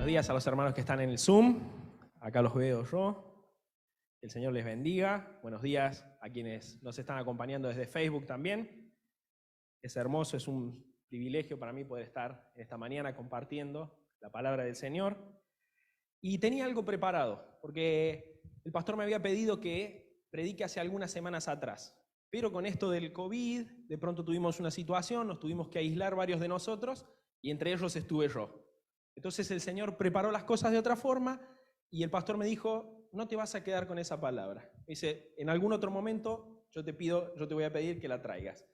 días a los hermanos que están en el Zoom. Acá los veo yo. Que el Señor les bendiga. Buenos días a quienes nos están acompañando desde Facebook también. Es hermoso, es un privilegio para mí poder estar esta mañana compartiendo la palabra del Señor. Y tenía algo preparado, porque el pastor me había pedido que predique hace algunas semanas atrás. Pero con esto del COVID, de pronto tuvimos una situación, nos tuvimos que aislar varios de nosotros, y entre ellos estuve yo. Entonces el Señor preparó las cosas de otra forma, y el pastor me dijo, no te vas a quedar con esa palabra. Me dice, en algún otro momento yo te voy a pedir que la traigas.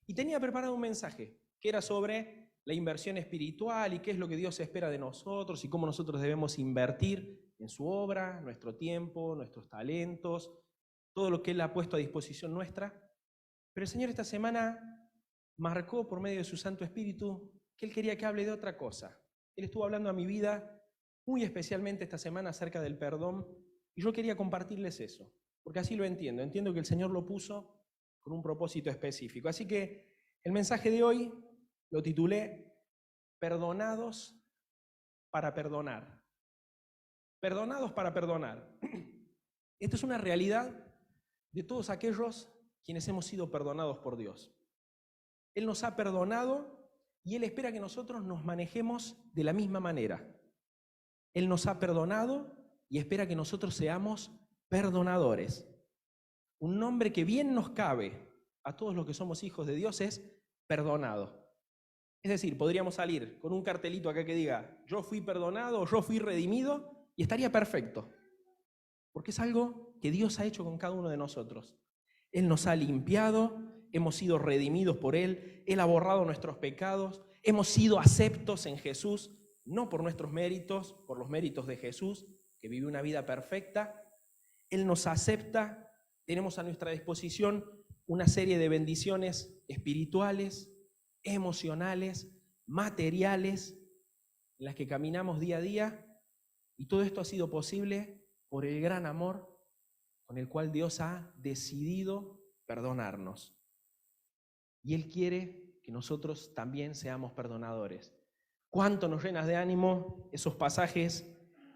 Y tenía preparado un mensaje, que era sobre la inversión espiritual y qué es lo que Dios espera de nosotros y cómo nosotros debemos invertir en su obra, nuestro tiempo, nuestros talentos, todo lo que Él ha puesto a disposición nuestra. Pero el Señor esta semana marcó por medio de su Santo Espíritu que Él quería que hable de otra cosa. Él estuvo hablando a mi vida muy especialmente esta semana acerca del perdón, y yo quería compartirles eso, porque así lo entiendo. Entiendo que el Señor lo puso con un propósito específico. Así que el mensaje de hoy lo titulé Perdonados para perdonar. Perdonados para perdonar. Esto es una realidad de todos aquellos quienes hemos sido perdonados por Dios. Él nos ha perdonado y Él espera que nosotros nos manejemos de la misma manera. Él nos ha perdonado y espera que nosotros seamos perdonadores. Un nombre que bien nos cabe a todos los que somos hijos de Dios es perdonado. Es decir, podríamos salir con un cartelito acá que diga, yo fui perdonado o yo fui redimido, y estaría perfecto. Porque es algo que Dios ha hecho con cada uno de nosotros. Él nos ha limpiado, hemos sido redimidos por Él, Él ha borrado nuestros pecados, hemos sido aceptos en Jesús, no por nuestros méritos, por los méritos de Jesús, que vivió una vida perfecta. Él nos acepta, tenemos a nuestra disposición una serie de bendiciones espirituales, emocionales, materiales, en las que caminamos día a día, y todo esto ha sido posible por el gran amor con el cual Dios ha decidido perdonarnos. Y Él quiere que nosotros también seamos perdonadores. ¿Cuánto nos llenas de ánimo esos pasajes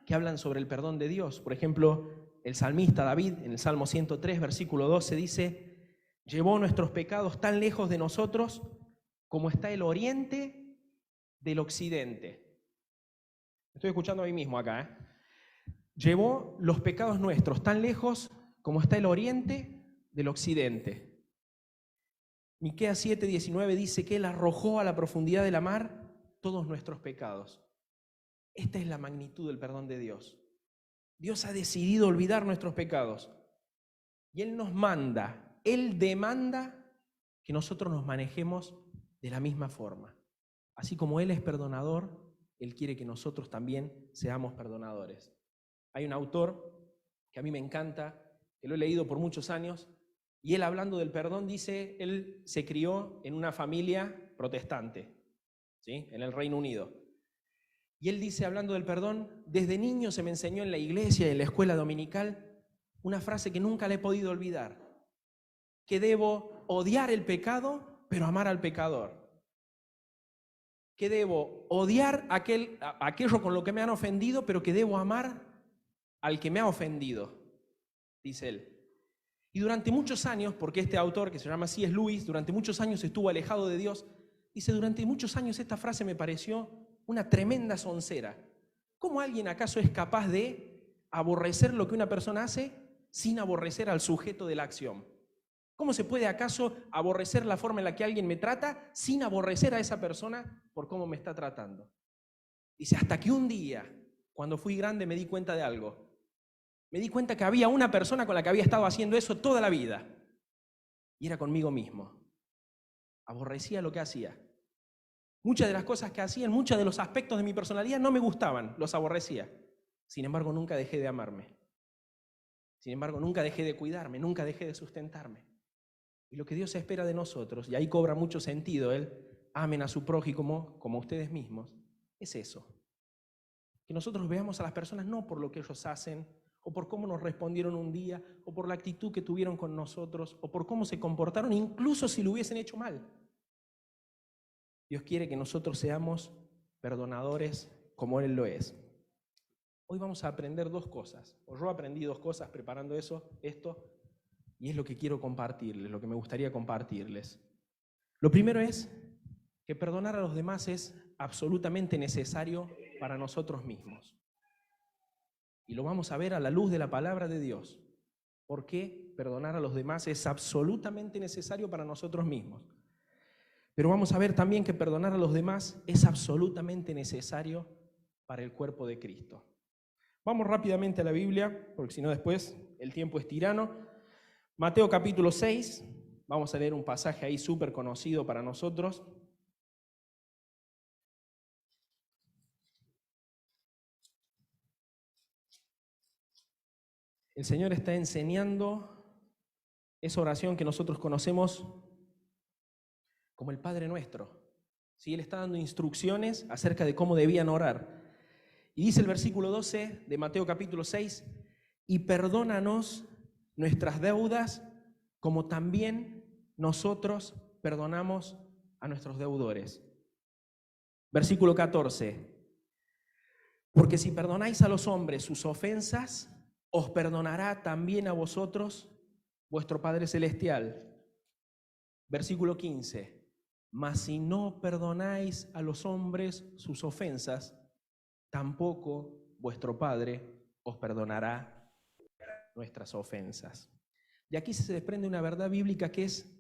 que hablan sobre el perdón de Dios? Por ejemplo, el salmista David, en el Salmo 103, versículo 12, dice, llevó nuestros pecados tan lejos de nosotros como está el oriente del occidente. Estoy escuchando a mí mismo acá, Llevó los pecados nuestros tan lejos como está el oriente del occidente. Miqueas 7:19 dice que Él arrojó a la profundidad de la mar todos nuestros pecados. Esta es la magnitud del perdón de Dios. Dios ha decidido olvidar nuestros pecados. Y Él nos manda, Él demanda que nosotros nos manejemos de la misma forma. Así como Él es perdonador, Él quiere que nosotros también seamos perdonadores. Hay un autor que a mí me encanta, que lo he leído por muchos años, y él, hablando del perdón, dice, él se crió en una familia protestante, ¿sí?, en el Reino Unido. Y él dice, hablando del perdón, desde niño se me enseñó en la iglesia y en la escuela dominical una frase que nunca la he podido olvidar, que debo odiar el pecado, pero amar al pecador. Que debo odiar aquello con lo que me han ofendido, pero que debo amar al que me ha ofendido, dice él. Y durante muchos años, porque este autor, que se llama C.S. Lewis, durante muchos años estuvo alejado de Dios, dice, durante muchos años esta frase me pareció una tremenda soncera. ¿Cómo alguien acaso es capaz de aborrecer lo que una persona hace sin aborrecer al sujeto de la acción? ¿Cómo se puede acaso aborrecer la forma en la que alguien me trata sin aborrecer a esa persona por cómo me está tratando? Dice, hasta que un día, cuando fui grande, me di cuenta de algo. Me di cuenta que había una persona con la que había estado haciendo eso toda la vida. Y era conmigo mismo. Aborrecía lo que hacía. Muchas de las cosas que hacía, muchos de los aspectos de mi personalidad no me gustaban, los aborrecía. Sin embargo, nunca dejé de amarme. Sin embargo, nunca dejé de cuidarme, nunca dejé de sustentarme. Y lo que Dios espera de nosotros, y ahí cobra mucho sentido amen a su prójimo como ustedes mismos, es eso. Que nosotros veamos a las personas no por lo que ellos hacen, o por cómo nos respondieron un día, o por la actitud que tuvieron con nosotros, o por cómo se comportaron, incluso si lo hubiesen hecho mal. Dios quiere que nosotros seamos perdonadores como Él lo es. Hoy vamos a aprender dos cosas. O yo aprendí dos cosas preparando esto, y es lo que quiero compartirles, lo que me gustaría compartirles. Lo primero es que perdonar a los demás es absolutamente necesario para nosotros mismos. Y lo vamos a ver a la luz de la palabra de Dios. ¿Por qué perdonar a los demás es absolutamente necesario para nosotros mismos? Pero vamos a ver también que perdonar a los demás es absolutamente necesario para el cuerpo de Cristo. Vamos rápidamente a la Biblia, porque si no después el tiempo es tirano. Mateo capítulo 6, vamos a leer un pasaje ahí súper conocido para nosotros. El Señor está enseñando esa oración que nosotros conocemos como el Padre Nuestro. ¿Sí? Él está dando instrucciones acerca de cómo debían orar. Y dice el versículo 12 de Mateo capítulo 6, y perdónanos nuestras deudas como también nosotros perdonamos a nuestros deudores. Versículo 14, porque si perdonáis a los hombres sus ofensas, os perdonará también a vosotros vuestro Padre Celestial. Versículo 15, mas si no perdonáis a los hombres sus ofensas, tampoco vuestro Padre os perdonará nuestras ofensas. De aquí se desprende una verdad bíblica que es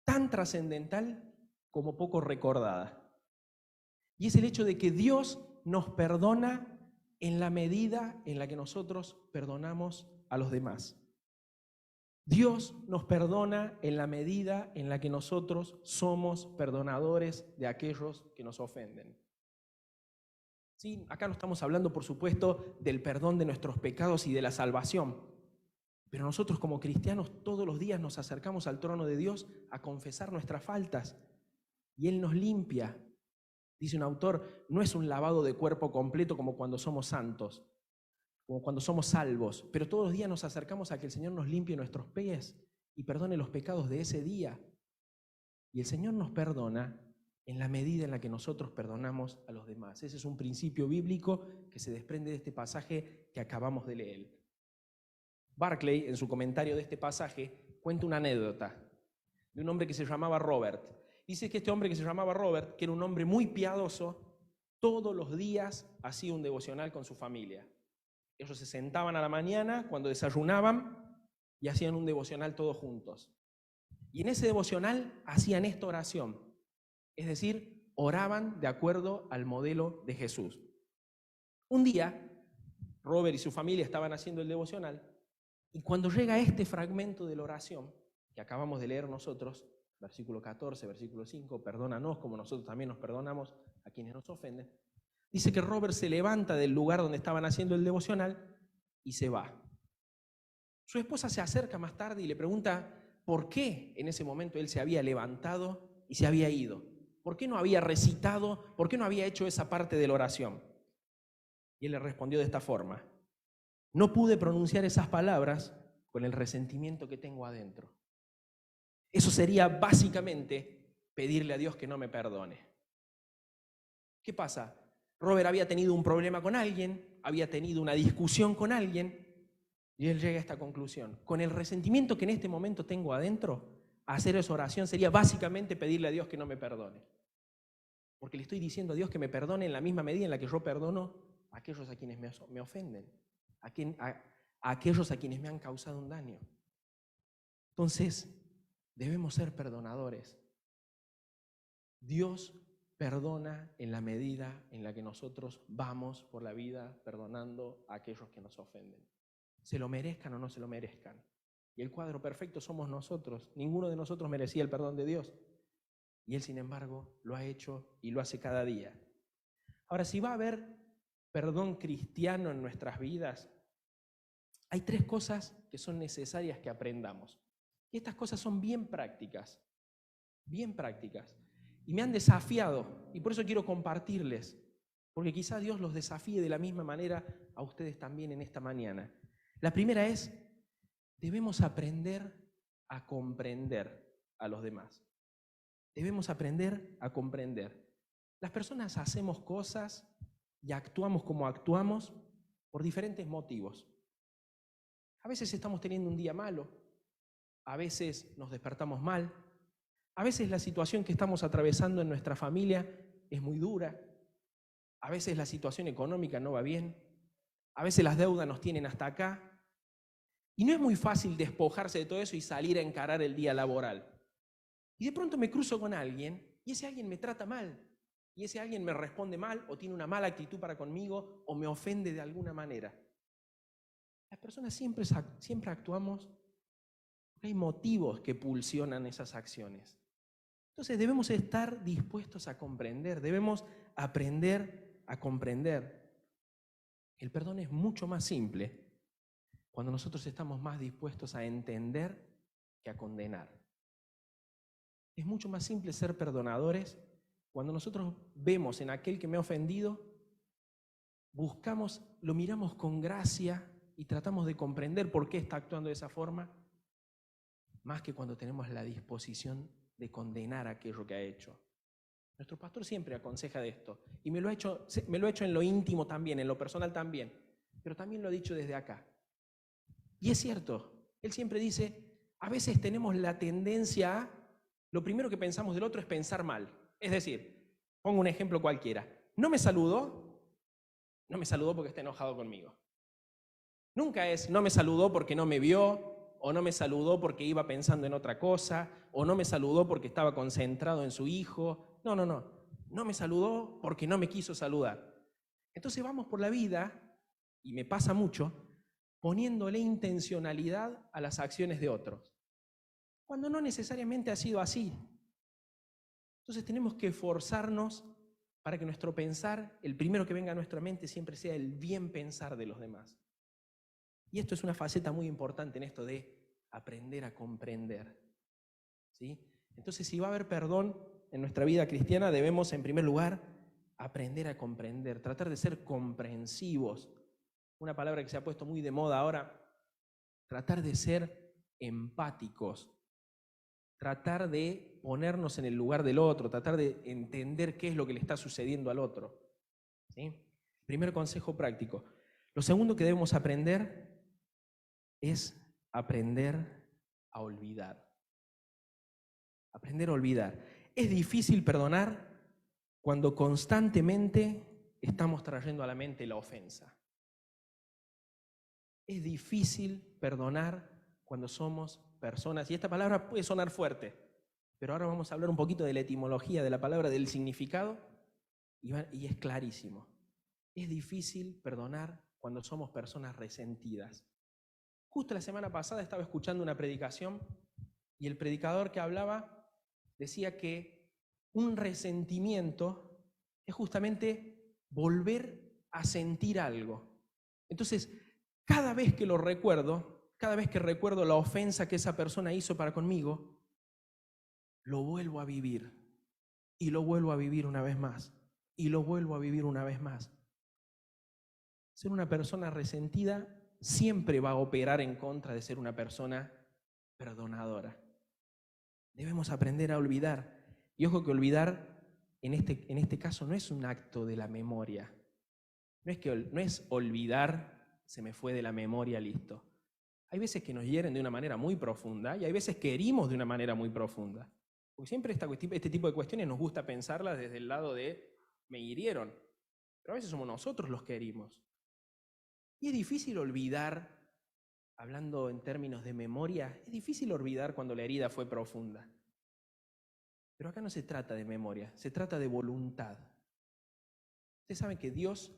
tan trascendental como poco recordada. Y es el hecho de que Dios nos perdona en la medida en la que nosotros perdonamos a los demás. Dios nos perdona en la medida en la que nosotros somos perdonadores de aquellos que nos ofenden. Sí, acá no estamos hablando, por supuesto, del perdón de nuestros pecados y de la salvación, pero nosotros como cristianos todos los días nos acercamos al trono de Dios a confesar nuestras faltas y Él nos limpia. Dice un autor, no es un lavado de cuerpo completo como cuando somos santos, como cuando somos salvos, pero todos los días nos acercamos a que el Señor nos limpie nuestros pies y perdone los pecados de ese día. Y el Señor nos perdona en la medida en la que nosotros perdonamos a los demás. Ese es un principio bíblico que se desprende de este pasaje que acabamos de leer. Barclay, en su comentario de este pasaje, cuenta una anécdota de un hombre que se llamaba Robert. Dice que este hombre que se llamaba Robert, que era un hombre muy piadoso, todos los días hacía un devocional con su familia. Ellos se sentaban a la mañana cuando desayunaban y hacían un devocional todos juntos. Y en ese devocional hacían esta oración, es decir, oraban de acuerdo al modelo de Jesús. Un día, Robert y su familia estaban haciendo el devocional y cuando llega este fragmento de la oración que acabamos de leer nosotros, versículo 14, versículo 5, perdónanos como nosotros también nos perdonamos a quienes nos ofenden, dice que Robert se levanta del lugar donde estaban haciendo el devocional y se va. Su esposa se acerca más tarde y le pregunta por qué en ese momento él se había levantado y se había ido. ¿Por qué no había recitado? ¿Por qué no había hecho esa parte de la oración? Y él le respondió de esta forma: no pude pronunciar esas palabras con el resentimiento que tengo adentro. Eso sería básicamente pedirle a Dios que no me perdone. ¿Qué pasa? Robert había tenido un problema con alguien, había tenido una discusión con alguien, y él llega a esta conclusión. Con el resentimiento que en este momento tengo adentro, hacer esa oración sería básicamente pedirle a Dios que no me perdone. Porque le estoy diciendo a Dios que me perdone en la misma medida en la que yo perdono a aquellos a quienes me ofenden, a aquellos a quienes me han causado un daño. Entonces, debemos ser perdonadores. Dios perdona en la medida en la que nosotros vamos por la vida perdonando a aquellos que nos ofenden. Se lo merezcan o no se lo merezcan. Y el cuadro perfecto somos nosotros. Ninguno de nosotros merecía el perdón de Dios. Y Él, sin embargo, lo ha hecho y lo hace cada día. Ahora, si va a haber perdón cristiano en nuestras vidas, hay tres cosas que son necesarias que aprendamos. Y estas cosas son bien prácticas. Bien prácticas. Y me han desafiado. Y por eso quiero compartirles. Porque quizá Dios los desafíe de la misma manera a ustedes también en esta mañana. La primera es, debemos aprender a comprender a los demás. Debemos aprender a comprender. Las personas hacemos cosas y actuamos como actuamos por diferentes motivos. A veces estamos teniendo un día malo, a veces nos despertamos mal, a veces la situación que estamos atravesando en nuestra familia es muy dura, a veces la situación económica no va bien, a veces las deudas nos tienen hasta acá, y no es muy fácil despojarse de todo eso y salir a encarar el día laboral. Y de pronto me cruzo con alguien, y ese alguien me trata mal, y ese alguien me responde mal, o tiene una mala actitud para conmigo, o me ofende de alguna manera. Las personas siempre actuamos porque hay motivos que pulsionan esas acciones. Entonces debemos estar dispuestos a comprender, debemos aprender a comprender. El perdón es mucho más simple cuando nosotros estamos más dispuestos a entender que a condenar. Es mucho más simple ser perdonadores cuando nosotros vemos en aquel que me ha ofendido, lo miramos con gracia y tratamos de comprender por qué está actuando de esa forma, más que cuando tenemos la disposición de condenar aquello que ha hecho. Nuestro pastor siempre aconseja de esto, y me lo ha hecho en lo íntimo también, en lo personal también, pero también lo ha dicho desde acá. Y es cierto, él siempre dice, a veces tenemos la tendencia a, lo primero que pensamos del otro es pensar mal. Es decir, pongo un ejemplo cualquiera, no me saludó porque está enojado conmigo. Nunca es, no me saludó porque no me vio, o no me saludó porque iba pensando en otra cosa, o no me saludó porque estaba concentrado en su hijo. No. No me saludó porque no me quiso saludar. Entonces vamos por la vida, y me pasa mucho, poniéndole intencionalidad a las acciones de otros, cuando no necesariamente ha sido así. Entonces tenemos que esforzarnos para que nuestro pensar, el primero que venga a nuestra mente, siempre sea el bien pensar de los demás. Y esto es una faceta muy importante en esto de aprender a comprender, ¿sí? Entonces, si va a haber perdón en nuestra vida cristiana, debemos, en primer lugar, aprender a comprender, tratar de ser comprensivos. Una palabra que se ha puesto muy de moda ahora, tratar de ser empáticos, tratar de ponernos en el lugar del otro, tratar de entender qué es lo que le está sucediendo al otro, ¿sí? Primer consejo práctico. Lo segundo que debemos aprender es aprender a olvidar. Aprender a olvidar. Es difícil perdonar cuando constantemente estamos trayendo a la mente la ofensa. Es difícil perdonar cuando somos personas, y esta palabra puede sonar fuerte, pero ahora vamos a hablar un poquito de la etimología de la palabra, del significado, y es clarísimo. Es difícil perdonar cuando somos personas resentidas. Justo la semana pasada estaba escuchando una predicación y el predicador que hablaba decía que un resentimiento es justamente volver a sentir algo. Entonces, cada vez que lo recuerdo, cada vez que recuerdo la ofensa que esa persona hizo para conmigo, lo vuelvo a vivir y lo vuelvo a vivir una vez más y lo vuelvo a vivir una vez más. Ser una persona resentida siempre va a operar en contra de ser una persona perdonadora. Debemos aprender a olvidar. Y ojo que olvidar en este caso no es un acto de la memoria. No es olvidar, se me fue de la memoria, listo. Hay veces que nos hieren de una manera muy profunda y hay veces que herimos de una manera muy profunda. Porque siempre este tipo de cuestiones nos gusta pensarlas desde el lado de me hirieron. Pero a veces somos nosotros los que herimos. Y es difícil olvidar, hablando en términos de memoria, es difícil olvidar cuando la herida fue profunda. Pero acá no se trata de memoria, se trata de voluntad. Ustedes saben que Dios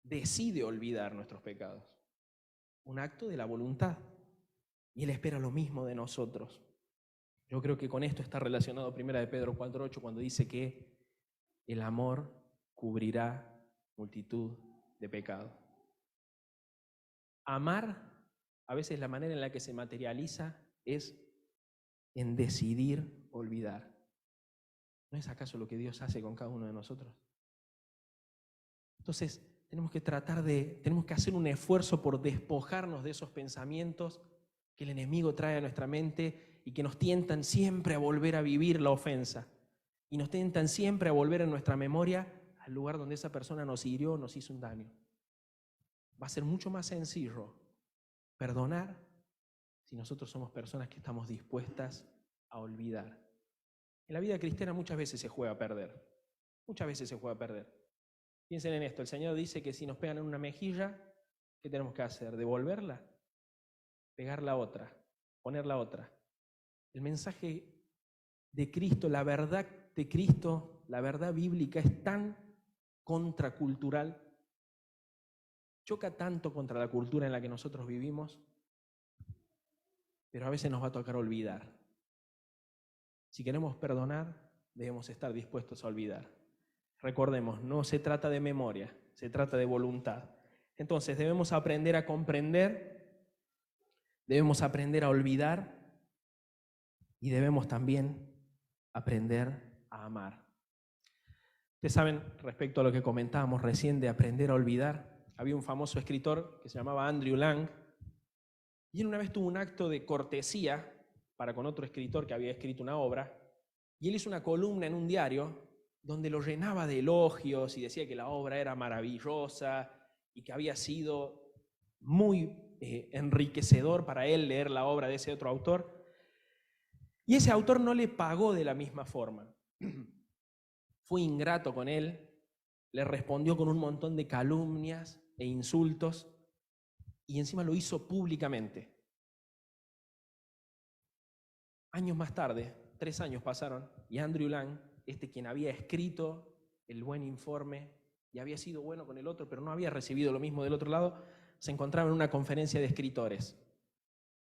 decide olvidar nuestros pecados. Un acto de la voluntad. Y Él espera lo mismo de nosotros. Yo creo que con esto está relacionado 1 de Pedro 4:8 cuando dice que el amor cubrirá multitud de pecados. Amar, a veces la manera en la que se materializa es en decidir olvidar. ¿No es acaso lo que Dios hace con cada uno de nosotros? Entonces, tenemos que hacer un esfuerzo por despojarnos de esos pensamientos que el enemigo trae a nuestra mente y que nos tientan siempre a volver a vivir la ofensa. Y nos tientan siempre a volver en nuestra memoria al lugar donde esa persona nos hirió, nos hizo un daño. va a ser mucho más sencillo perdonar si nosotros somos personas que estamos dispuestas a olvidar. En la vida cristiana muchas veces se juega a perder. Muchas veces se juega a perder. Piensen en esto, el Señor dice que si nos pegan en una mejilla, ¿qué tenemos que hacer? ¿Devolverla? Pegar la otra, poner la otra. El mensaje de Cristo, la verdad de Cristo, la verdad bíblica es tan contracultural, choca tanto contra la cultura en la que nosotros vivimos, pero a veces nos va a tocar olvidar. Si queremos perdonar, debemos estar dispuestos a olvidar. Recordemos, no se trata de memoria, se trata de voluntad. Entonces debemos aprender a comprender, debemos aprender a olvidar y debemos también aprender a amar. Ustedes saben, respecto a lo que comentábamos recién de aprender a olvidar, había un famoso escritor que se llamaba Andrew Lang, y él una vez tuvo un acto de cortesía para con otro escritor que había escrito una obra, y él hizo una columna en un diario donde lo llenaba de elogios y decía que la obra era maravillosa y que había sido muy enriquecedor para él leer la obra de ese otro autor. Y ese autor no le pagó de la misma forma. Fue ingrato con él, le respondió con un montón de calumnias e insultos y encima lo hizo públicamente. Años más tarde, 3 años pasaron, y Andrew Lang, quien había escrito el buen informe y había sido bueno con el otro, pero no había recibido lo mismo del otro lado, se encontraba en una conferencia de escritores.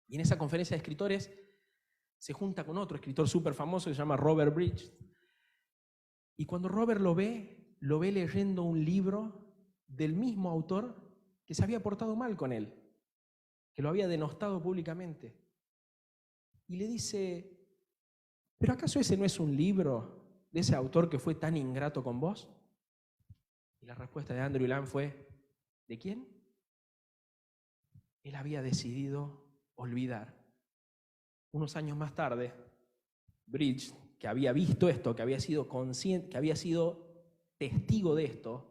Y en esa conferencia de escritores se junta con otro escritor súper famoso que se llama Robert Bridges. Y cuando Robert lo ve leyendo un libro del mismo autor que se había portado mal con él, que lo había denostado públicamente. Y le dice, ¿pero acaso ese no es un libro de ese autor que fue tan ingrato con vos? Y la respuesta de Andrew Lang fue, ¿de quién? Él había decidido olvidar. Unos años más tarde, Bridges, que había visto esto, que había sido consciente, que había sido testigo de esto,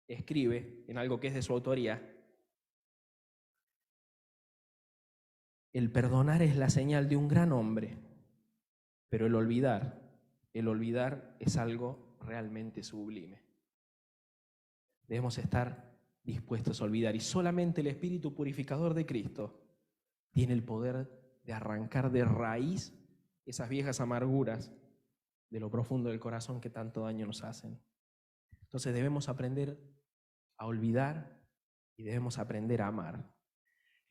escribe en algo que es de su autoría: el perdonar es la señal de un gran hombre, pero el olvidar es algo realmente sublime. Debemos estar dispuestos a olvidar, y solamente el Espíritu purificador de Cristo tiene el poder de arrancar de raíz esas viejas amarguras de lo profundo del corazón que tanto daño nos hacen. Entonces debemos aprender a olvidar y debemos aprender a amar.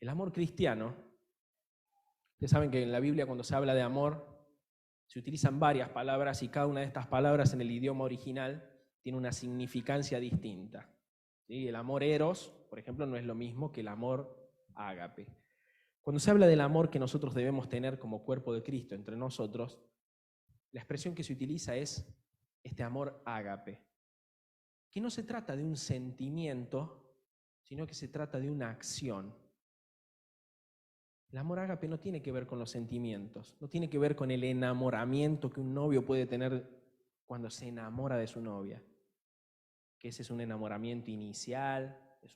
El amor cristiano, ustedes saben que en la Biblia cuando se habla de amor se utilizan varias palabras y cada una de estas palabras en el idioma original tiene una significancia distinta. ¿Sí? El amor eros, por ejemplo, no es lo mismo que el amor ágape. Cuando se habla del amor que nosotros debemos tener como cuerpo de Cristo entre nosotros, la expresión que se utiliza es este amor ágape, que no se trata de un sentimiento, sino que se trata de una acción. El amor ágape no tiene que ver con los sentimientos, no tiene que ver con el enamoramiento que un novio puede tener cuando se enamora de su novia, que ese es un enamoramiento inicial, es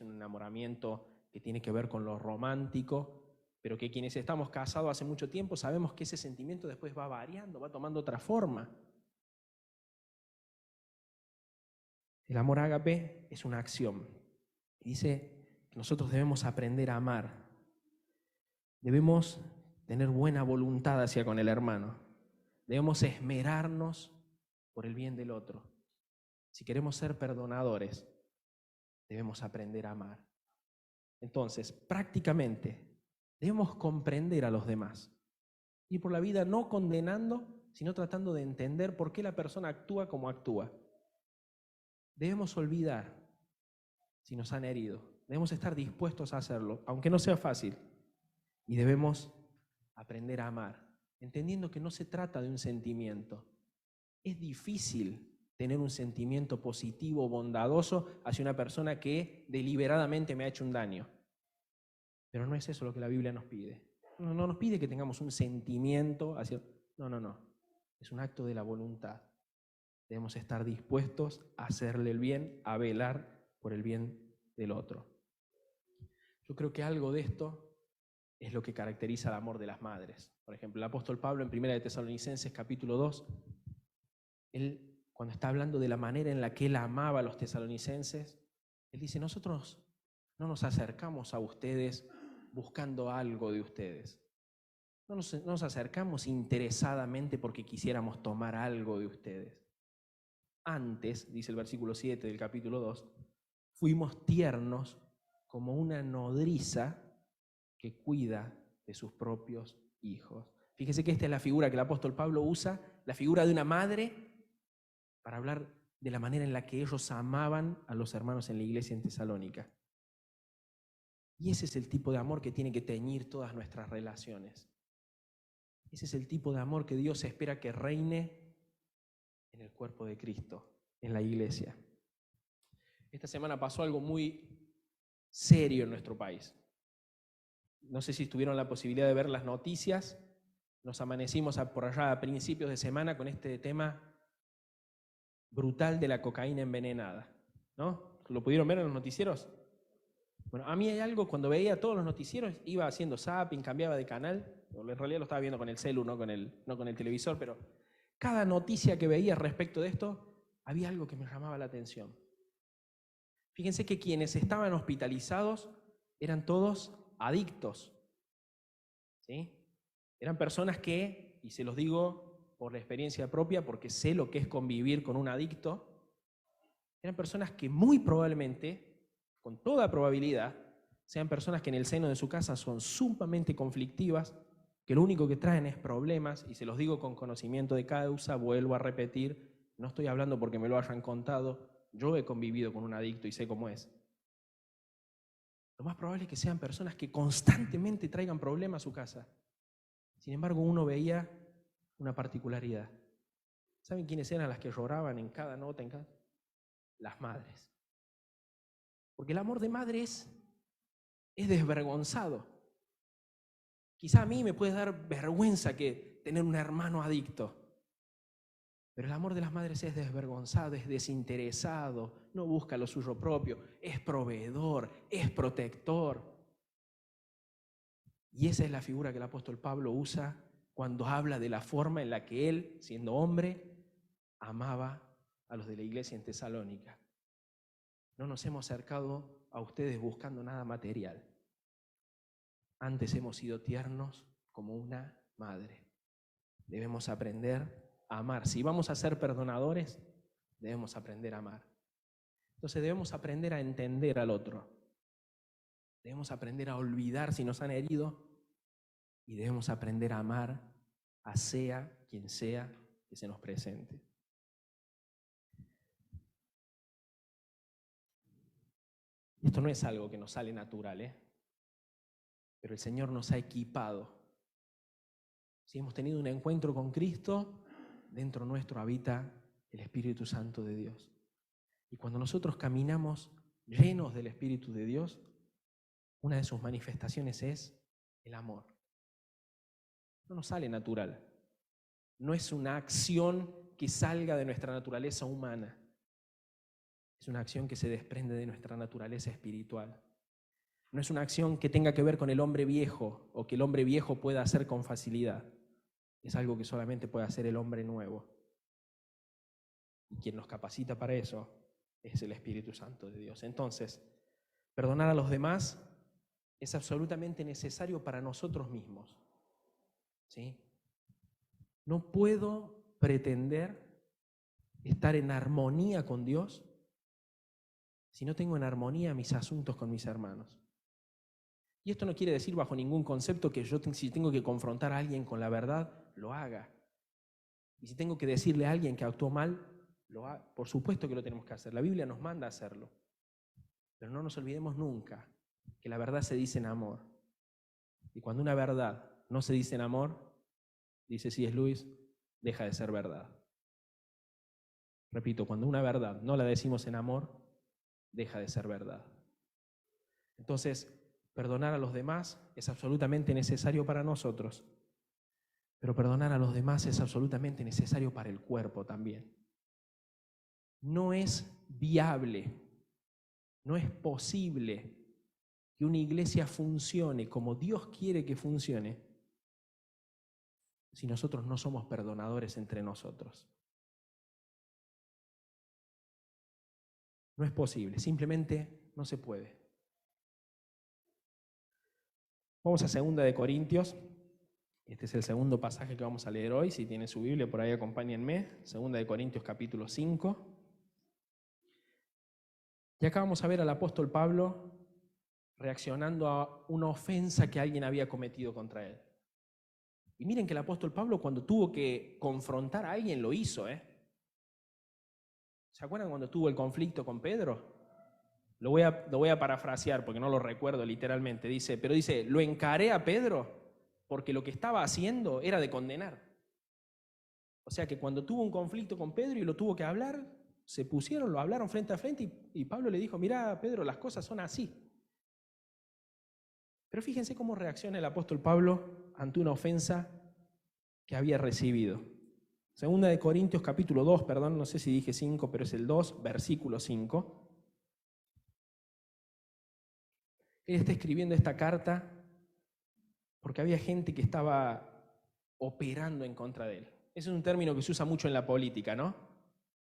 un enamoramiento que tiene que ver con lo romántico, pero que quienes estamos casados hace mucho tiempo sabemos que ese sentimiento después va variando, va tomando otra forma. El amor ágape es una acción. Dice que nosotros debemos aprender a amar. Debemos tener buena voluntad hacia con el hermano. Debemos esmerarnos por el bien del otro. Si queremos ser perdonadores, debemos aprender a amar. Entonces, prácticamente, debemos comprender a los demás. Ir por la vida no condenando, sino tratando de entender por qué la persona actúa como actúa. Debemos olvidar si nos han herido. Debemos estar dispuestos a hacerlo, aunque no sea fácil. Y debemos aprender a amar, entendiendo que no se trata de un sentimiento. Es difícil tener un sentimiento positivo, bondadoso hacia una persona que deliberadamente me ha hecho un daño. Pero no es eso lo que la Biblia nos pide. No nos pide que tengamos un sentimiento hacia... No. Es un acto de la voluntad. Debemos estar dispuestos a hacerle el bien, a velar por el bien del otro. Yo creo que algo de esto es lo que caracteriza el amor de las madres. Por ejemplo, el apóstol Pablo en 1 de Tesalonicenses capítulo 2, él cuando está hablando de la manera en la que él amaba a los tesalonicenses, él dice, nosotros no nos acercamos a ustedes buscando algo de ustedes. No nos acercamos interesadamente porque quisiéramos tomar algo de ustedes. Antes, dice el versículo 7 del capítulo 2, fuimos tiernos como una nodriza que cuida de sus propios hijos. Fíjese que esta es la figura que el apóstol Pablo usa, la figura de una madre, para hablar de la manera en la que ellos amaban a los hermanos en la iglesia en Tesalónica. Y ese es el tipo de amor que tiene que teñir todas nuestras relaciones. Ese es el tipo de amor que Dios espera que reine en el cuerpo de Cristo, en la iglesia. Esta semana pasó algo muy serio en nuestro país. No sé si tuvieron la posibilidad de ver las noticias. Nos amanecimos por allá a principios de semana con este tema brutal de la cocaína envenenada, ¿no? ¿Lo pudieron ver en los noticieros? Bueno, a mí hay algo, cuando veía todos los noticieros, iba haciendo zapping, cambiaba de canal, en realidad lo estaba viendo con el celu, no con el televisor, pero cada noticia que veía respecto de esto, había algo que me llamaba la atención. Fíjense que quienes estaban hospitalizados eran todos adictos, ¿sí? Eran personas que, y se los digo por la experiencia propia, porque sé lo que es convivir con un adicto, eran personas que muy probablemente, con toda probabilidad, sean personas que en el seno de su casa son sumamente conflictivas, que lo único que traen es problemas, y se los digo con conocimiento de causa, vuelvo a repetir, no estoy hablando porque me lo hayan contado, yo he convivido con un adicto y sé cómo es. Lo más probable es que sean personas que constantemente traigan problemas a su casa. Sin embargo, uno veía una particularidad. ¿Saben quiénes eran las que lloraban en cada nota? Las madres. Porque el amor de madre es desvergonzado. Quizá a mí me puede dar vergüenza que tener un hermano adicto. Pero el amor de las madres es desvergonzado, es desinteresado, no busca lo suyo propio, es proveedor, es protector. Y esa es la figura que el apóstol Pablo usa cuando habla de la forma en la que él, siendo hombre, amaba a los de la iglesia en Tesalónica. No nos hemos acercado a ustedes buscando nada material. Antes hemos sido tiernos como una madre. Debemos aprender a amar. Si vamos a ser perdonadores, debemos aprender a amar. Entonces debemos aprender a entender al otro. Debemos aprender a olvidar si nos han herido y debemos aprender a amar a sea quien sea que se nos presente. Esto no es algo que nos sale natural, pero el Señor nos ha equipado. Si hemos tenido un encuentro con Cristo, dentro nuestro habita el Espíritu Santo de Dios. Y cuando nosotros caminamos llenos del Espíritu de Dios, una de sus manifestaciones es el amor. No nos sale natural. No es una acción que salga de nuestra naturaleza humana. Es una acción que se desprende de nuestra naturaleza espiritual. No es una acción que tenga que ver con el hombre viejo o que el hombre viejo pueda hacer con facilidad. Es algo que solamente puede hacer el hombre nuevo. Y quien nos capacita para eso es el Espíritu Santo de Dios. Entonces, perdonar a los demás es absolutamente necesario para nosotros mismos. ¿Sí? No puedo pretender estar en armonía con Dios si no tengo en armonía mis asuntos con mis hermanos. Y esto no quiere decir bajo ningún concepto que yo, si tengo que confrontar a alguien con la verdad, lo haga. Y si tengo que decirle a alguien que actuó mal, lo haga. Por supuesto que lo tenemos que hacer. La Biblia nos manda a hacerlo. Pero no nos olvidemos nunca que la verdad se dice en amor. Y cuando una verdad no se dice en amor, dice C.S. Lewis, deja de ser verdad. Repito, cuando una verdad no la decimos en amor, deja de ser verdad. Entonces, perdonar a los demás es absolutamente necesario para nosotros, pero perdonar a los demás es absolutamente necesario para el cuerpo también. No es viable, no es posible que una iglesia funcione como Dios quiere que funcione si nosotros no somos perdonadores entre nosotros. No es posible, simplemente no se puede. Vamos a 2 de Corintios. Este es el segundo pasaje que vamos a leer hoy. Si tienen su Biblia, por ahí acompáñenme. 2 de Corintios capítulo 5. Y acá vamos a ver al apóstol Pablo reaccionando a una ofensa que alguien había cometido contra él. Y miren que el apóstol Pablo, cuando tuvo que confrontar a alguien, lo hizo, ¿Se acuerdan cuando tuvo el conflicto con Pedro? Lo voy a parafrasear porque no lo recuerdo literalmente. Dice, lo encaré a Pedro porque lo que estaba haciendo era de condenar. O sea que cuando tuvo un conflicto con Pedro y lo tuvo que hablar, se pusieron, lo hablaron frente a frente y Pablo le dijo, mirá Pedro, las cosas son así. Pero fíjense cómo reacciona el apóstol Pablo ante una ofensa que había recibido. 2 de Corintios capítulo 2, no sé si dije 5, pero es el 2, versículo 5. Él está escribiendo esta carta porque había gente que estaba operando en contra de él. Ese es un término que se usa mucho en la política, ¿no?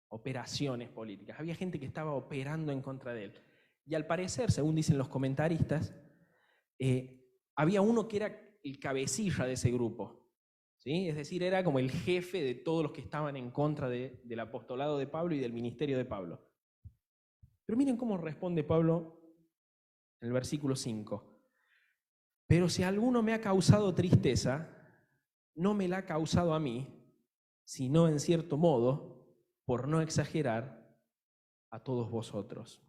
Operaciones políticas. Había gente que estaba operando en contra de él. Y al parecer, según dicen los comentaristas, había uno que era el cabecilla de ese grupo, ¿sí? Es decir, era como el jefe de todos los que estaban en contra del apostolado de Pablo y del ministerio de Pablo. Pero miren cómo responde Pablo en el versículo 5. Pero si alguno me ha causado tristeza, no me la ha causado a mí, sino en cierto modo, por no exagerar, a todos vosotros.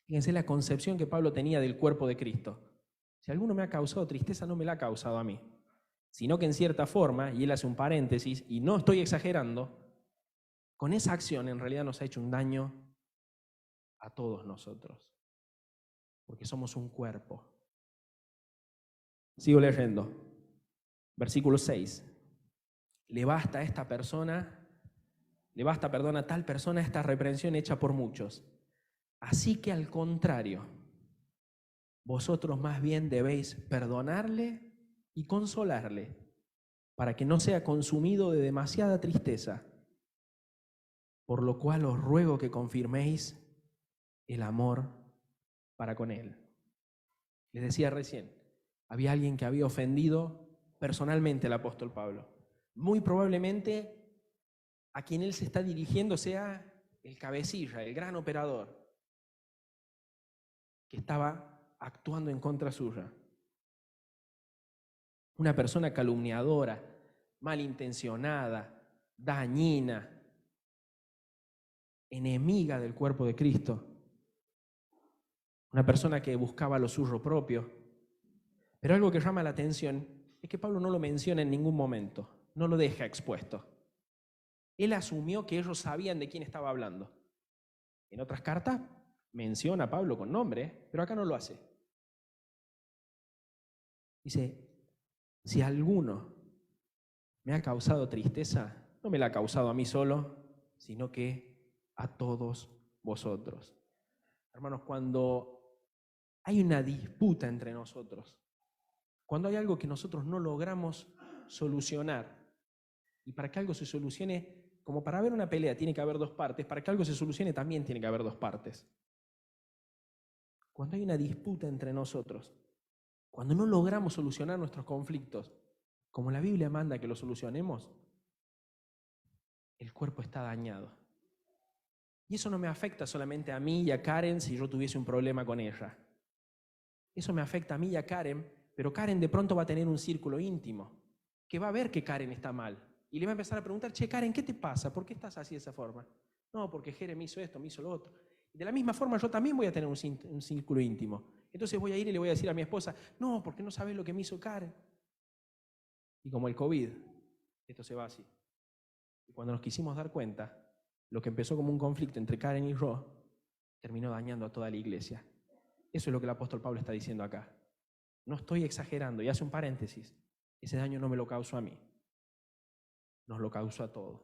Fíjense la concepción que Pablo tenía del cuerpo de Cristo. Si alguno me ha causado tristeza, no me la ha causado a mí, sino que en cierta forma, y él hace un paréntesis, y no estoy exagerando, con esa acción en realidad nos ha hecho un daño a todos nosotros, porque somos un cuerpo. Sigo leyendo. Versículo 6. Le basta a tal persona esta reprensión hecha por muchos. Así que al contrario, vosotros más bien debéis perdonarle y consolarle, para que no sea consumido de demasiada tristeza, por lo cual os ruego que confirméis el amor para con él. Les decía recién, había alguien que había ofendido personalmente al apóstol Pablo. Muy probablemente a quien él se está dirigiendo sea el cabecilla, el gran operador, que estaba actuando en contra suya. Una persona calumniadora, malintencionada, dañina, enemiga del cuerpo de Cristo. Una persona que buscaba lo suyo propio. Pero algo que llama la atención es que Pablo no lo menciona en ningún momento, no lo deja expuesto. Él asumió que ellos sabían de quién estaba hablando. En otras cartas menciona a Pablo con nombre, pero acá no lo hace. Dice, si alguno me ha causado tristeza, no me la ha causado a mí solo, sino que a todos vosotros. Hermanos, cuando hay una disputa entre nosotros, cuando hay algo que nosotros no logramos solucionar, y para que algo se solucione, como para haber una pelea tiene que haber dos partes, para que algo se solucione también tiene que haber dos partes. Cuando hay una disputa entre nosotros, cuando no logramos solucionar nuestros conflictos, como la Biblia manda que lo solucionemos, el cuerpo está dañado. Y eso no me afecta solamente a mí y a Karen si yo tuviese un problema con ella. Eso me afecta a mí y a Karen, pero Karen de pronto va a tener un círculo íntimo, que va a ver que Karen está mal. Y le va a empezar a preguntar, che, Karen, ¿qué te pasa? ¿Por qué estás así de esa forma? No, porque Jere me hizo esto, me hizo lo otro. Y de la misma forma yo también voy a tener un círculo íntimo. Entonces voy a ir y le voy a decir a mi esposa, no, porque no sabes lo que me hizo Karen. Y como el COVID, esto se va así. Y cuando nos quisimos dar cuenta, lo que empezó como un conflicto entre Karen y yo, terminó dañando a toda la iglesia. Eso es lo que el apóstol Pablo está diciendo acá. No estoy exagerando, y hace un paréntesis. Ese daño no me lo causó a mí, nos lo causó a todos.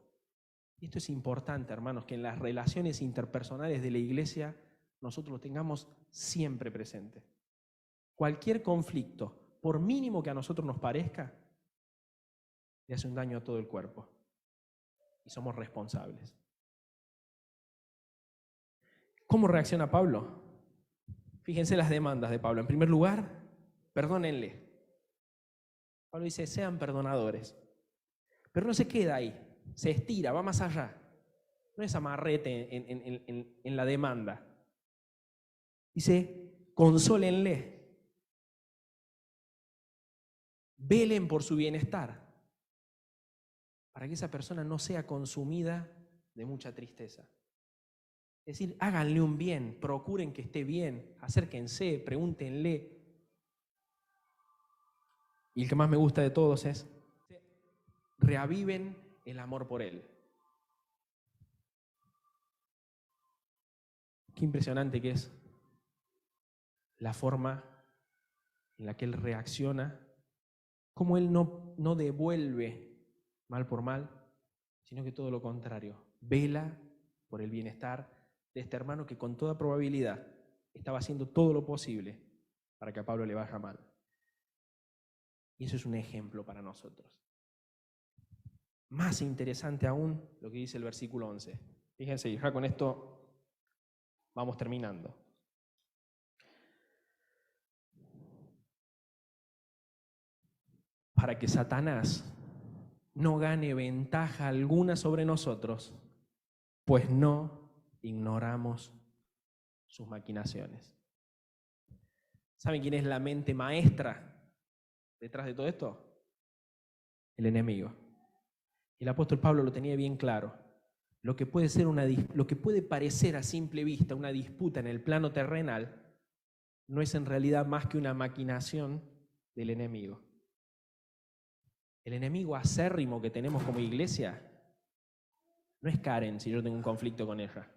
Y esto es importante, hermanos, que en las relaciones interpersonales de la iglesia nosotros lo tengamos siempre presente. Cualquier conflicto, por mínimo que a nosotros nos parezca, le hace un daño a todo el cuerpo. Y somos responsables. ¿Cómo reacciona Pablo? Fíjense las demandas de Pablo. En primer lugar, perdónenle. Pablo dice, sean perdonadores. Pero no se queda ahí, se estira, va más allá. No es amarrete en la demanda. Dice, consólenle. Velen por su bienestar, para que esa persona no sea consumida de mucha tristeza. Es decir, háganle un bien, procuren que esté bien, acérquense, pregúntenle. Y el que más me gusta de todos es, reaviven el amor por él. Qué impresionante que es la forma en la que él reacciona, cómo él no devuelve mal por mal, sino que todo lo contrario, vela por el bienestar de este hermano que con toda probabilidad estaba haciendo todo lo posible para que a Pablo le vaya mal. Y eso es un ejemplo para nosotros. Más interesante aún lo que dice el versículo 11. Fíjense, ya con esto vamos terminando. Para que Satanás no gane ventaja alguna sobre nosotros, pues no ignoramos sus maquinaciones. ¿Saben quién es la mente maestra detrás de todo esto? El enemigo. El apóstol Pablo lo tenía bien claro. Lo que puede parecer a simple vista una disputa en el plano terrenal no es en realidad más que una maquinación del enemigo. El enemigo acérrimo que tenemos como iglesia no es Karen si yo tengo un conflicto con ella.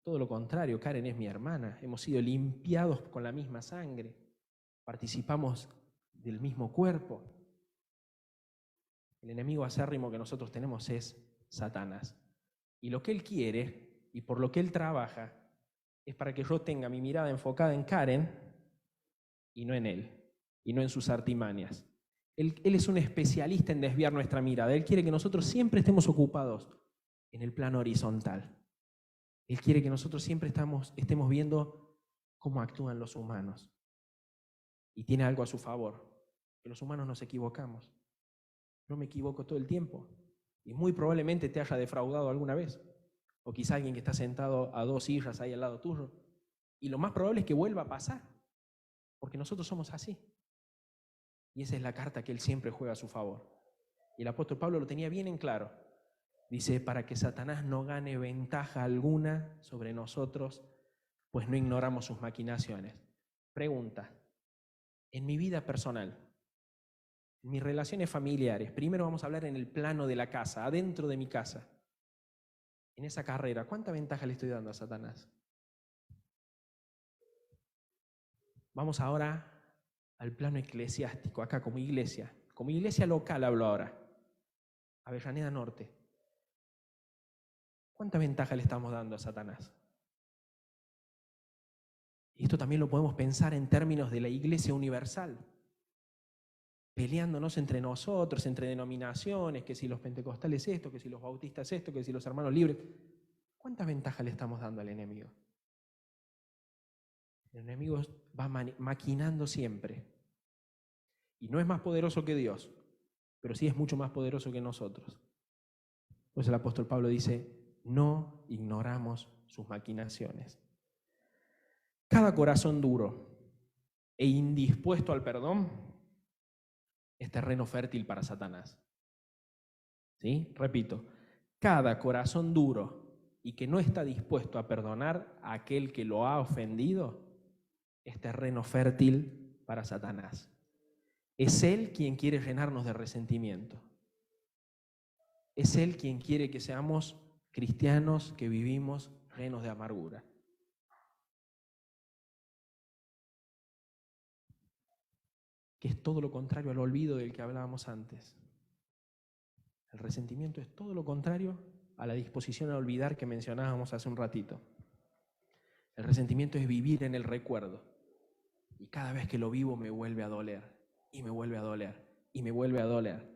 Todo lo contrario, Karen es mi hermana. Hemos sido limpiados con la misma sangre. Participamos del mismo cuerpo. El enemigo acérrimo que nosotros tenemos es Satanás. Y lo que él quiere y por lo que él trabaja es para que yo tenga mi mirada enfocada en Karen y no en él, y no en sus artimañas. Él es un especialista en desviar nuestra mirada. Él quiere que nosotros siempre estemos ocupados en el plano horizontal. Él quiere que nosotros siempre estemos viendo cómo actúan los humanos. Y tiene algo a su favor, que los humanos nos equivocamos. Yo me equivoco todo el tiempo. Y muy probablemente te haya defraudado alguna vez. O quizá alguien que está sentado a 2 sillas ahí al lado tuyo. Y lo más probable es que vuelva a pasar. Porque nosotros somos así. Y esa es la carta que él siempre juega a su favor. Y el apóstol Pablo lo tenía bien en claro. Dice, para que Satanás no gane ventaja alguna sobre nosotros, pues no ignoramos sus maquinaciones. Pregunta, en mi vida personal, en mis relaciones familiares, primero vamos a hablar en el plano de la casa, adentro de mi casa. En esa carrera, ¿cuánta ventaja le estoy dando a Satanás? Vamos ahora al plano eclesiástico, acá como iglesia local hablo ahora, Avellaneda Norte. ¿Cuánta ventaja le estamos dando a Satanás? Y esto también lo podemos pensar en términos de la iglesia universal, peleándonos entre nosotros, entre denominaciones, que si los pentecostales esto, que si los bautistas esto, que si los hermanos libres. ¿Cuánta ventaja le estamos dando al enemigo? El enemigo va maquinando siempre. Y no es más poderoso que Dios, pero sí es mucho más poderoso que nosotros. Pues el apóstol Pablo dice, no ignoramos sus maquinaciones. Cada corazón duro e indispuesto al perdón es terreno fértil para Satanás. ¿Sí? Repito, cada corazón duro y que no está dispuesto a perdonar a aquel que lo ha ofendido es terreno fértil para Satanás. Es él quien quiere llenarnos de resentimiento. Es él quien quiere que seamos cristianos que vivimos llenos de amargura. Que es todo lo contrario al olvido del que hablábamos antes. El resentimiento es todo lo contrario a la disposición a olvidar que mencionábamos hace un ratito. El resentimiento es vivir en el recuerdo. Y cada vez que lo vivo me vuelve a doler, y me vuelve a doler, y me vuelve a doler.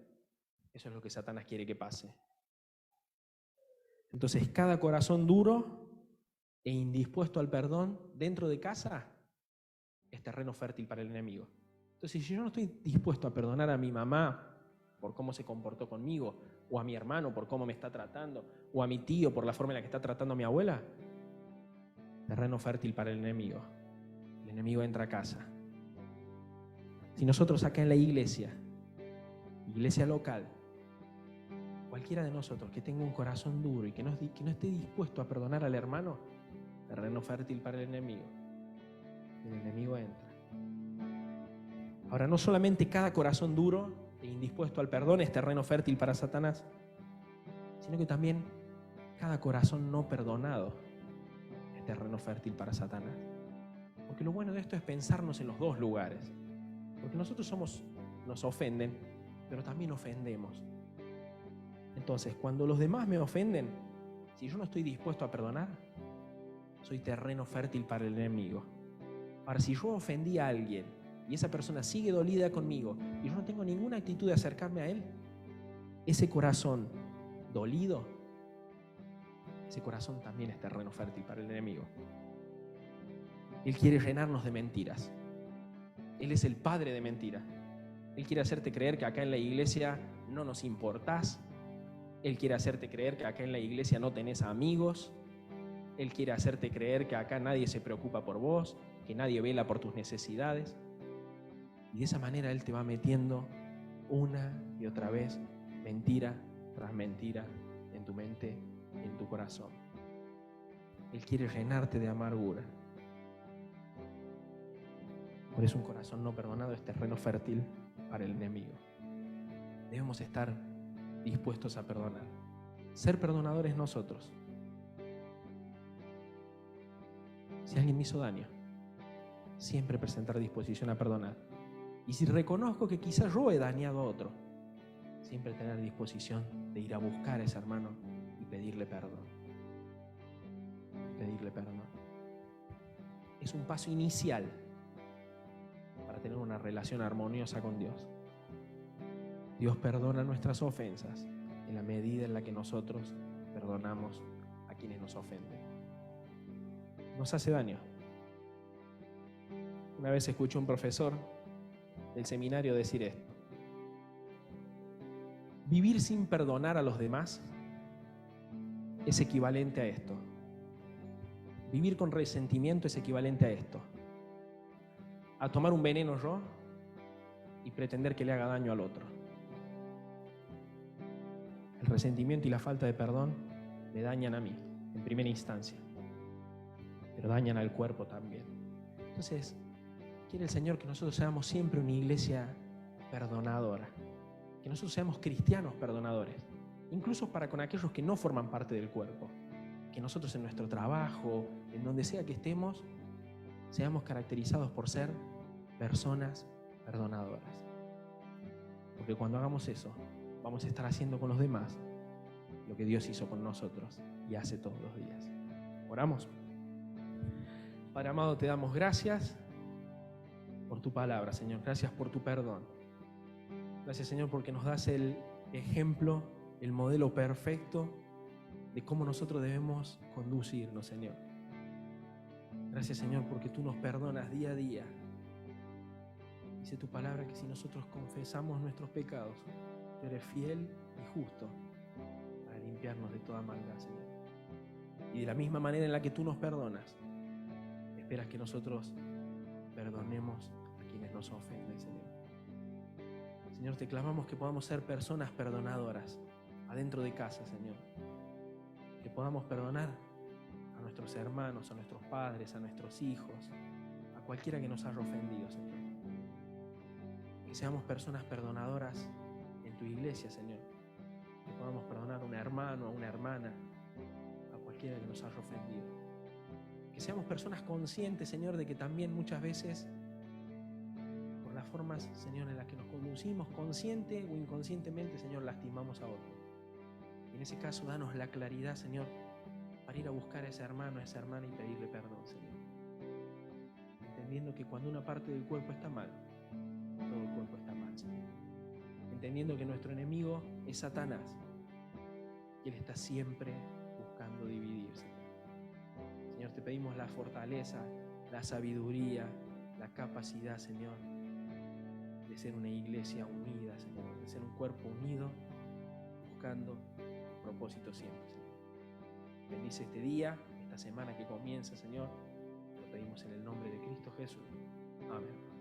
Eso es lo que Satanás quiere que pase. Entonces, cada corazón duro e indispuesto al perdón dentro de casa es terreno fértil para el enemigo. Entonces, si yo no estoy dispuesto a perdonar a mi mamá por cómo se comportó conmigo, o a mi hermano por cómo me está tratando, o a mi tío por la forma en la que está tratando a mi abuela, terreno fértil para el enemigo. El enemigo entra a casa. Si nosotros acá en la iglesia local, cualquiera de nosotros que tenga un corazón duro y que no esté dispuesto a perdonar al hermano, terreno fértil para el enemigo. El enemigo entra. Ahora, no solamente cada corazón duro e indispuesto al perdón es terreno fértil para Satanás, sino que también cada corazón no perdonado es terreno fértil para Satanás. Porque lo bueno de esto es pensarnos en los dos lugares. Porque nosotros nos ofenden, pero también ofendemos. Entonces, cuando los demás me ofenden, si yo no estoy dispuesto a perdonar, soy terreno fértil para el enemigo. Ahora, si yo ofendí a alguien y esa persona sigue dolida conmigo y yo no tengo ninguna actitud de acercarme a él, ese corazón dolido, ese corazón también es terreno fértil para el enemigo. Él quiere llenarnos de mentiras. Él es el padre de mentiras. Él quiere hacerte creer que acá en la iglesia no nos importás. Él quiere hacerte creer que acá en la iglesia no tenés amigos. Él quiere hacerte creer que acá nadie se preocupa por vos, que nadie vela por tus necesidades. Y de esa manera Él te va metiendo una y otra vez mentira tras mentira en tu mente, en tu corazón. Él quiere llenarte de amargura. Por eso un corazón no perdonado es terreno fértil para el enemigo. Debemos estar dispuestos a perdonar. Ser perdonadores nosotros. Si alguien me hizo daño, siempre presentar disposición a perdonar. Y si reconozco que quizás yo he dañado a otro, siempre tener disposición de ir a buscar a ese hermano y pedirle perdón. Pedirle perdón. Es un paso inicial para tener una relación armoniosa con Dios. Dios perdona nuestras ofensas en la medida en la que nosotros perdonamos a quienes nos ofenden. Nos hace daño. Una vez escuché a un profesor del seminario decir esto: vivir sin perdonar a los demás es equivalente a esto. Vivir con resentimiento es equivalente a esto: a tomar un veneno yo y pretender que le haga daño al otro. El resentimiento y la falta de perdón me dañan a mí, en primera instancia, pero dañan al cuerpo también. Entonces, quiere el Señor que nosotros seamos siempre una iglesia perdonadora, que nosotros seamos cristianos perdonadores, incluso para con aquellos que no forman parte del cuerpo, que nosotros en nuestro trabajo, en donde sea que estemos, seamos caracterizados por ser personas perdonadoras. Porque cuando hagamos eso, vamos a estar haciendo con los demás lo que Dios hizo con nosotros y hace todos los días. Oramos. Padre amado, te damos gracias por tu palabra, Señor. Gracias por tu perdón. Gracias, Señor, porque nos das el ejemplo, el modelo perfecto de cómo nosotros debemos conducirnos, Señor. Gracias, Señor, porque tú nos perdonas día a día. Dice tu palabra que si nosotros confesamos nuestros pecados, tú eres fiel y justo para limpiarnos de toda maldad, Señor. Y de la misma manera en la que tú nos perdonas, esperas que nosotros perdonemos a quienes nos ofenden, Señor. Señor, te clamamos que podamos ser personas perdonadoras adentro de casa, Señor. Que podamos perdonar a nuestros hermanos, a nuestros padres, a nuestros hijos, a cualquiera que nos haya ofendido, Señor. Que seamos personas perdonadoras en tu iglesia, Señor. Que podamos perdonar a un hermano, a una hermana, a cualquiera que nos haya ofendido. Que seamos personas conscientes, Señor, de que también muchas veces, por las formas, Señor, en las que nos conducimos, consciente o inconscientemente, Señor, lastimamos a otro. Y en ese caso, danos la claridad, Señor, para ir a buscar a ese hermano, a esa hermana y pedirle perdón, Señor. entendiendo que cuando una parte del cuerpo está mal, todo el cuerpo está mal, Señor. Entendiendo que nuestro enemigo es Satanás, y él está siempre buscando dividir, Señor. Señor, te pedimos la fortaleza, la sabiduría, la capacidad, Señor, de ser una iglesia unida, Señor, de ser un cuerpo unido, buscando propósito siempre, Señor. Bendice este día, esta semana que comienza, Señor. Lo pedimos en el nombre de Cristo Jesús. Amén.